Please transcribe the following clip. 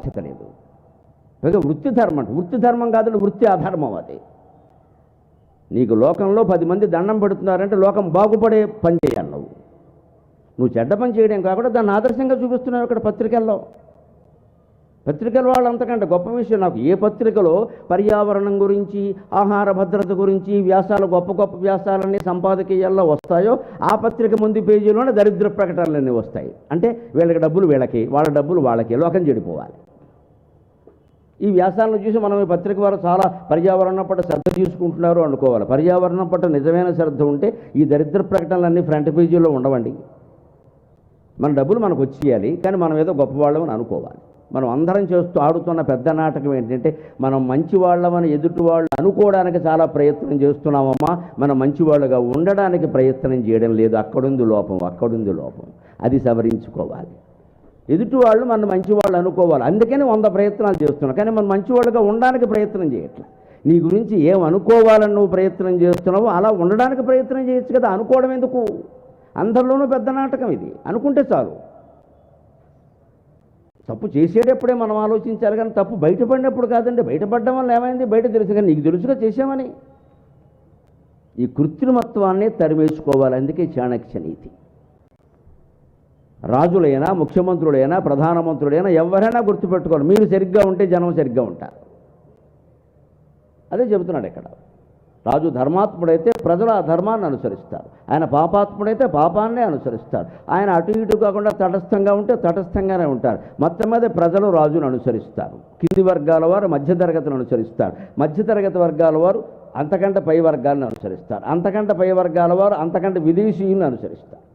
బాధ్యత లేదు. పైగా వృత్తి ధర్మం వృత్తి ధర్మం కాదు, వృత్తి అధర్మం. అది నీకు లోకంలో 10 మంది దండం పెడుతున్నారంటే లోకం బాగుపడే పని చేయాలి. నువ్వు చెడ్డ పని చేయడం కాకుండా దాన్ని ఆదర్శంగా చూపిస్తున్నావు ఇక్కడ పత్రికల్లో. పత్రికల వాళ్ళు అంతకంటే గొప్ప విషయం నాకు ఏ పత్రికలో పర్యావరణం గురించి, ఆహార భద్రత గురించి వ్యాసాలు, గొప్ప గొప్ప వ్యాసాలన్నీ సంపాదకీయాల్లో వస్తాయో ఆ పత్రిక ముందు పేజీలోనే దరిద్ర ప్రకటనలన్నీ వస్తాయి. అంటే వీళ్ళకి డబ్బులు వీళ్ళకి, వాళ్ళ డబ్బులు వాళ్ళకి, లోకం చెడిపోవాలి. ఈ వ్యాసాలను చూసి మనం ఈ పత్రిక వారు చాలా పర్యావరణం పట్ల శ్రద్ధ తీసుకుంటున్నారు అనుకోవాలి. పర్యావరణం పట్ల నిజమైన శ్రద్ధ ఉంటే ఈ దరిద్ర ప్రకటనలన్నీ ఫ్రంట్ పేజీలో ఉండవండి. మన డబ్బులు మనకు వచ్చేయాలి, కానీ మనం ఏదో గొప్పవాళ్ళమని అనుకోవాలి. మనం అందరం చేస్తూ ఆడుతున్న పెద్ద నాటకం ఏంటంటే మనం మంచివాళ్ళమని ఎదుటి వాళ్ళు అనుకోవడానికి చాలా ప్రయత్నం చేస్తున్నామమ్మా, మనం మంచివాళ్ళుగా ఉండడానికి ప్రయత్నం చేయడం లేదు. అక్కడుంది లోపం, అక్కడుంది లోపం. అది సవరించుకోవాలి. ఎదుటి వాళ్ళు మన మంచివాళ్ళు అనుకోవాలి, అందుకని 100 ప్రయత్నాలు చేస్తున్నాం, కానీ మనం మంచివాళ్ళుగా ఉండడానికి ప్రయత్నం చేయట్లా. నీ గురించి ఏం అనుకోవాలని నువ్వు ప్రయత్నం చేస్తున్నావో అలా ఉండడానికి ప్రయత్నం చేయొచ్చు కదా. అనుకోవడం ఎందుకు? అందరిలోనూ పెద్ద నాటకం ఇది. అనుకుంటే చాలు. తప్పు చేసేటప్పుడే మనం ఆలోచించాలి, కానీ తప్పు బయటపడినప్పుడు కాదండి. బయటపడడం వల్ల ఏమైంది? బయట తెలుసు, కానీ నీకు తెలుసుగా చేసామని. ఈ కృత్రిమత్వాన్ని తరివేసుకోవాలి. అందుకే చాణక్య నీతి. రాజులైనా, ముఖ్యమంత్రులైనా, ప్రధానమంత్రులైనా ఎవరైనా గుర్తుపెట్టుకోవాలి, మీరు సరిగ్గా ఉంటే జనం సరిగ్గా ఉంటారు. అదే చెబుతున్నాడు ఇక్కడ. రాజు ధర్మాత్ముడైతే ప్రజలు ఆ ధర్మాన్ని అనుసరిస్తారు, ఆయన పాపాత్ముడైతే పాపాన్నే అనుసరిస్తారు. ఆయన అటు ఇటు కాకుండా తటస్థంగా ఉంటే తటస్థంగానే ఉంటారు. మొత్తం మీద ప్రజలు రాజును అనుసరిస్తారు. కింది వర్గాల వారు మధ్యతరగతిని అనుసరిస్తారు, మధ్యతరగతి వర్గాల వారు అంతకంటే పై వర్గాలను అనుసరిస్తారు, అంతకంటే పై వర్గాల వారు అంతకంటే విదేశీయులను అనుసరిస్తారు.